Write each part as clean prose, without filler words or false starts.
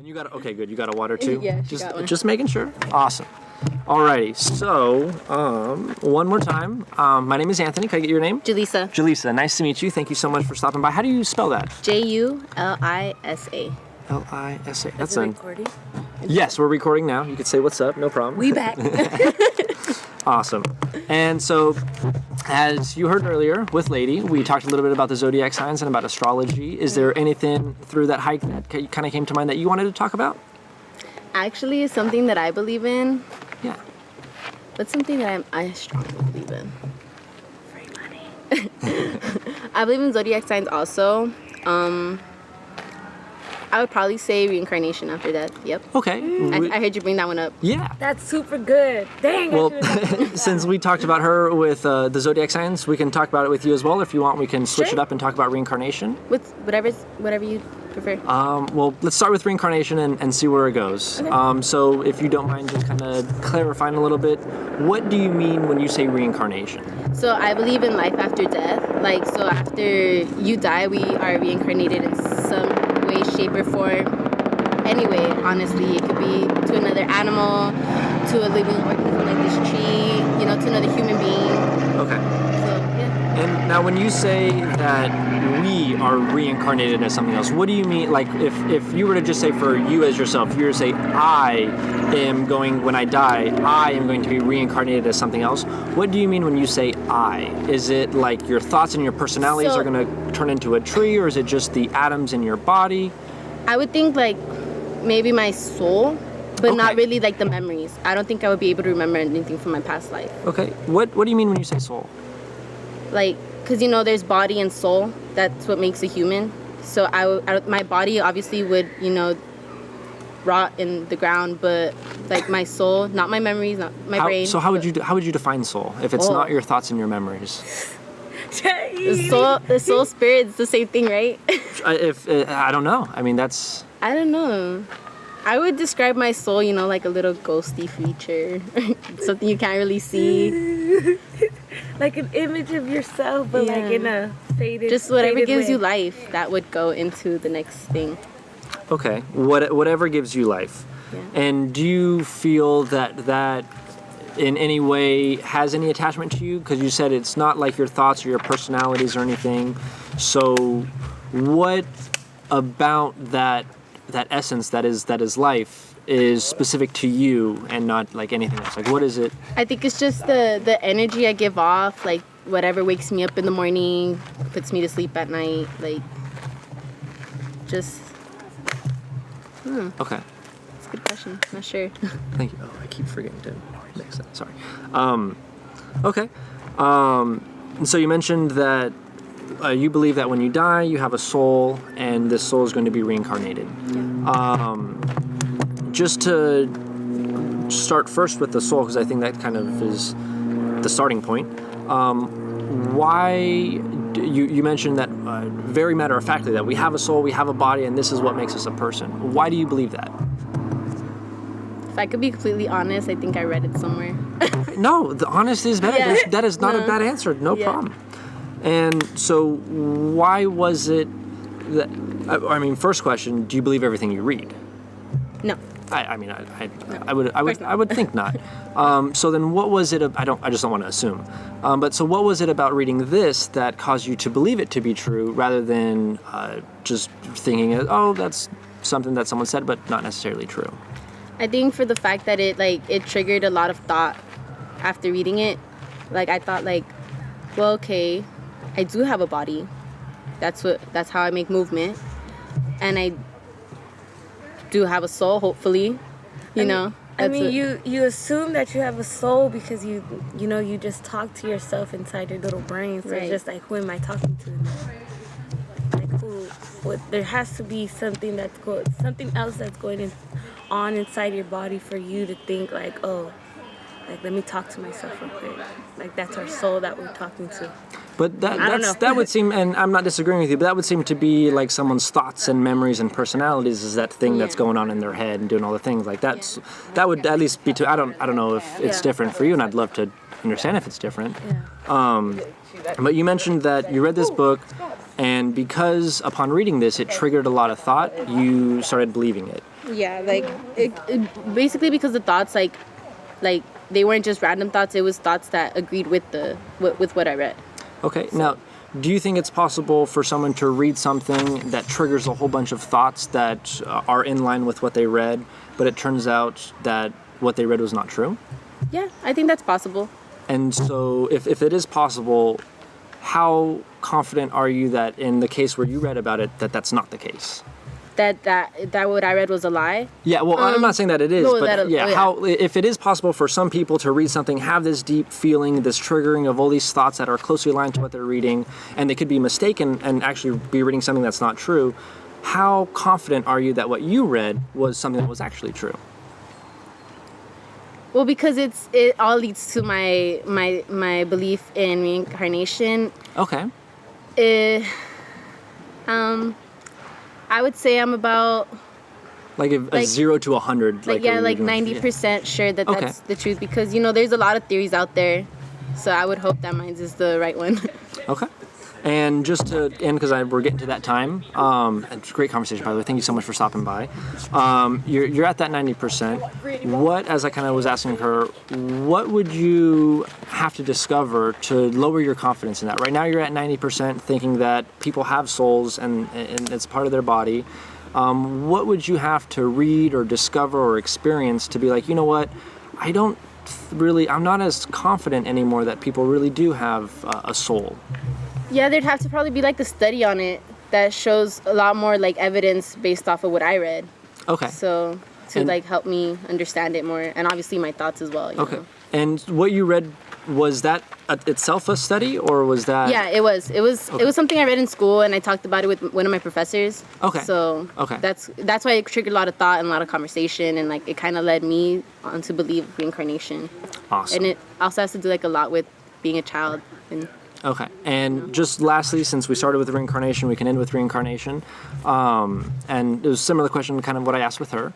You got okay, good. You got a water too. Yeah, she got one. Just making sure. Awesome. Alrighty. So, one more time. My name is Anthony. Can I get your name? Julisa. Julisa. Nice to meet you. Thank you so much for stopping by. How do you spell that? Julisa. Lisa. That's a recording. Yes, we're recording now. You could say what's up. No problem. We back. Awesome. And so, as you heard earlier with Lady, we talked a little bit about the zodiac signs and about astrology. Is there anything through that hike that kind of came to mind that you wanted to talk about? Actually, it's something that I believe in. Yeah. But something that I strongly believe in. Free money. I believe in zodiac signs also. I would probably say reincarnation after death. Yep. Okay. I heard you bring that one up. Yeah. That's super good. Dang. Well, since we talked about her with the zodiac signs, we can talk about it with you as well. If you want, we can switch it up and talk about reincarnation. With whatever you prefer. Well, let's start with reincarnation and see where it goes. Okay. So if you don't mind just kind of clarifying a little bit, what do you mean when you say reincarnation? So I believe in life after death. Like, so after you die, we are reincarnated in some way, shape, or form. Anyway, honestly, it could be to another animal, to a living organism like this tree, to another human being. Okay. So, yeah. And now when you say that we are reincarnated as something else, what do you mean? Like if you were to just say for you as yourself, if you were to say when I die, I am going to be reincarnated as something else, what do you mean when you say I? Is it like your thoughts and your personalities are going to turn into a tree, or is it just the atoms in your body? I would think like maybe my soul, but not Okay. really like the memories. I don't think I would be able to remember anything from my past life. Okay. What do you mean when you say soul? Like, because there's body and soul. That's what makes a human. So my body obviously would rot in the ground, but like my soul, not my memories, not my brain. So how would you define soul if it's not your thoughts and your memories? The soul spirit is the same thing, right? I don't know. I mean that's. I don't know. I would describe my soul, like a little ghosty creature, something you can't really see. Like an image of yourself, but like in a faded. Just whatever faded gives way. you life, that would go into the next thing. Okay. Whatever gives you life. Yeah. And do you feel that in any way has any attachment to you? Because you said it's not like your thoughts or your personalities or anything. So what about that essence that is life is specific to you and not like anything else? Like what is it? I think it's just the energy I give off, like whatever wakes me up in the morning, puts me to sleep at night, like just. Okay. It's a good question. Not sure. Thank you. Oh, I keep forgetting to mix that. Sorry. Okay. So you mentioned that you believe that when you die, you have a soul, and this soul is going to be reincarnated. Yeah. Just to start first with the soul, because I think that kind of is the starting point. Why you mentioned that very matter-of-factly that we have a soul, we have a body, and this is what makes us a person. Why do you believe that? If I could be completely honest, I think I read it somewhere. No, the honesty is better. Yeah. That is not a No. bad answer. No Yeah. problem. And so, why was it that? I mean, first question: do you believe everything you read? No. I would think not. So then, what was it? I just don't want to assume. But so, what was it about reading this that caused you to believe it to be true, rather than just thinking, oh, that's something that someone said, but not necessarily true? I think for the fact that it triggered a lot of thought after reading it. Like I thought well, okay, I do have a body. That's how I make movement. And I do have a soul, hopefully. You assume that you have a soul because you just talk to yourself inside your little brain. So Right. it's just like, who am I talking to? Like there has to be something something else that's going on inside your body for you to think like, oh, like let me talk to myself real quick. Like that's our soul that we're talking to. But I don't know. that would seem, and I'm not disagreeing with you, but that would seem to be like someone's thoughts and memories and personalities is that thing that's going on in their head and doing all the things like that. That would at least be I don't know if it's different for you, and I'd love to understand if it's different. Yeah. But you mentioned that you read this book And because upon reading this, it triggered a lot of thought, you started believing it. Yeah, like it basically because the thoughts like they weren't just random thoughts. It was thoughts that agreed with with what I read. Okay, now, do you think it's possible for someone to read something that triggers a whole bunch of thoughts that are in line with what they read, but it turns out that what they read was not true? Yeah, I think that's possible. And so if it is possible, how confident are you that in the case where you read about it, that that's not the case? That what I read was a lie? Yeah, well, I'm not saying that it is, no, but how if it is possible for some people to read something, have this deep feeling, this triggering of all these thoughts that are closely aligned to what they're reading, and they could be mistaken and actually be reading something that's not true, how confident are you that what you read was something that was actually true? Well, because it all leads to my belief in reincarnation. Okay. I would say I'm about Like a 0 to 100. like 90% sure that Okay. that's the truth, because there's a lot of theories out there, so I would hope that mine is the right one. Okay. And just to end, because we're getting to that time, it's a great conversation, by the way. Thank you so much for stopping by. You're at that 90%. What, as I kind of was asking her, what would you have to discover to lower your confidence in that? Right now you're at 90% thinking that people have souls and it's part of their body. What would you have to read or discover or experience to be like, you know what, I'm not as confident anymore that people really do have a soul? Yeah, there'd have to probably be like a study on it that shows a lot more like evidence based off of what I read. Okay. So like help me understand it more, and obviously my thoughts as well. Okay. know? And what you read, was that itself a study, or was that? Yeah, it was. It was something I read in school, and I talked about it with one of my professors. Okay. So that's why it triggered a lot of thought and a lot of conversation, and like it kind of led me on to believe reincarnation. Awesome. And it also has to do like a lot with being a child and. Okay, and just lastly, since we started with reincarnation, we can end with reincarnation. And it was a similar question to kind of what I asked with her.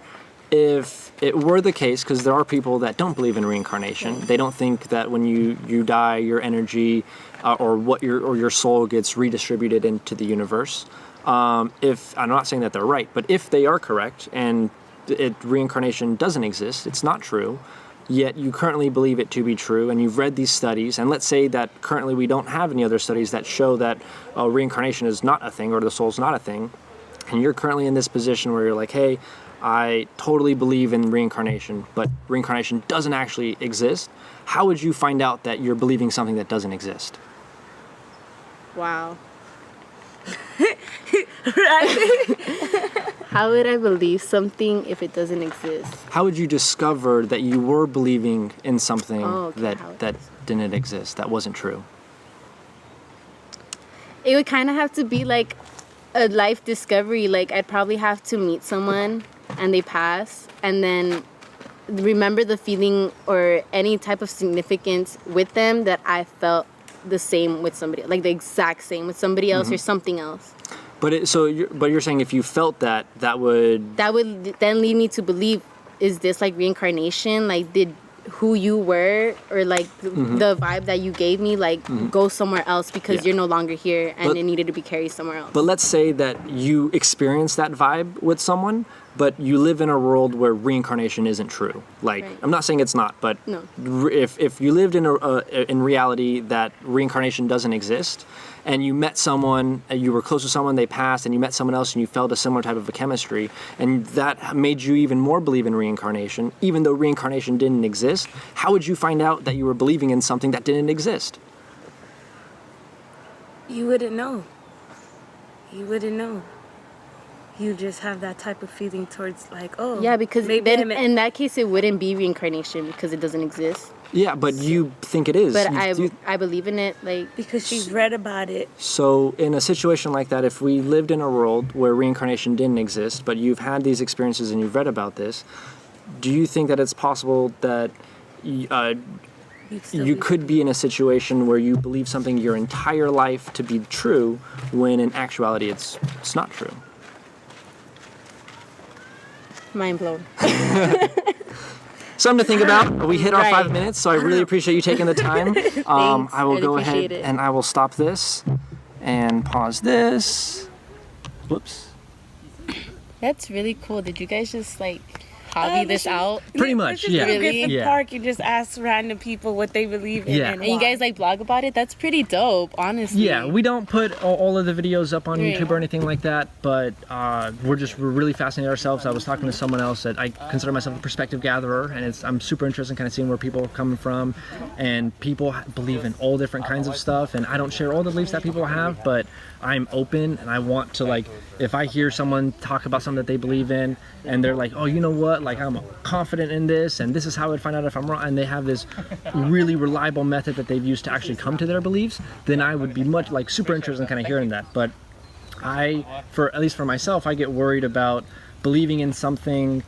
If it were the case, because there are people that don't believe in reincarnation, they don't think that when you die, your energy or your soul gets redistributed into the universe. If I'm not saying that they're right, but if they are correct and reincarnation doesn't exist, it's not true, yet you currently believe it to be true, and you've read these studies, and let's say that currently we don't have any other studies that show that reincarnation is not a thing or the soul's not a thing, and you're currently in this position where you're like, hey, I totally believe in reincarnation, but reincarnation doesn't actually exist. How would you find out that you're believing something that doesn't exist? Wow. How would I believe something if it doesn't exist? How would you discover that you were believing in something that didn't exist, that wasn't true? It would kind of have to be like a life discovery. Like I'd probably have to meet someone and they pass, and then remember the feeling or any type of significance with them that I felt the same with somebody, like the exact same with somebody else or something else. But you're saying if you felt that would then lead me to believe, is this like reincarnation? Like did who you were or like the vibe that you gave me go somewhere else because you're no longer here and it needed to be carried somewhere else. But let's say that you experience that vibe with someone, but you live in a world where reincarnation isn't true. Like, right. I'm not saying it's not, but no. If you lived in reality that reincarnation doesn't exist, and you met someone, and you were close to someone, they passed, and you met someone else, and you felt a similar type of a chemistry, and that made you even more believe in reincarnation, even though reincarnation didn't exist, how would you find out that you were believing in something that didn't exist? You wouldn't know. You wouldn't know. You just have that type of feeling towards like, oh. Yeah, because then in that case it wouldn't be reincarnation because it doesn't exist. Yeah, but you think it is. But I believe in it, like because she's read about it. So in a situation like that, if we lived in a world where reincarnation didn't exist, but you've had these experiences and you've read about this, do you think that it's possible that you could be in a situation where you believe something your entire life to be true, when in actuality it's not true? Mind blown. Something to think about. We hit our 5 minutes, so I really appreciate you taking the time. I will go ahead and I will stop this. and pause this. Whoops. That's really cool. Did you guys just like hobby this out? Pretty much, yeah. Go get the Yeah. park and just ask random people what they believe in. Yeah. And And you why. guys like blog about it? That's pretty dope, honestly. Yeah, we don't put all of the videos up on Right. YouTube or anything like that, but we're really fascinated ourselves. I was talking to someone else that I consider myself a perspective gatherer, and I'm super interested in kind of seeing where people are coming from, and people believe in all different kinds of stuff, and I don't share all the beliefs that people have, but I'm open, and I want to, like, if I hear someone talk about something that they believe in, and they're like, oh, you know what, like, I'm confident in this, and this is how I would find out if I'm wrong, and they have this really reliable method that they've used to actually come to their beliefs, then I would be much, like, super interested in kind of hearing that. But at least for myself, I get worried about believing in something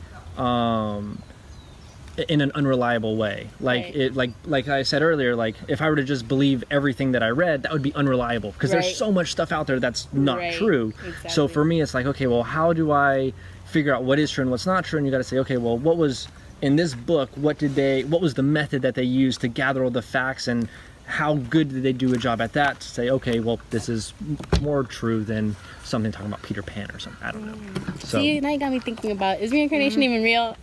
in an unreliable way. Like, Right. like I said earlier, like, if I were to just believe everything that I read, that would be unreliable, because Right. there's so much stuff out there that's not Right. true. Exactly. So for me, it's like, okay, well, how do I figure out what is true and what's not true? And you got to say, okay, well, what was in this book, what was the method that they used to gather all the facts, and how good did they do a job at that to say, okay, well, this is more true than something talking about Peter Pan or something. I don't know. So See, now you got me thinking about, is reincarnation even real?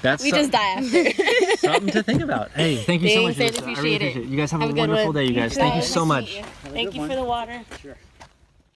that's We just die after. something to think about. Hey, thank you so much. Thanks, I Julisa. appreciate it. You guys have a Have a good wonderful one. day, you guys. Thank you so much. Thank you for the water. Sure.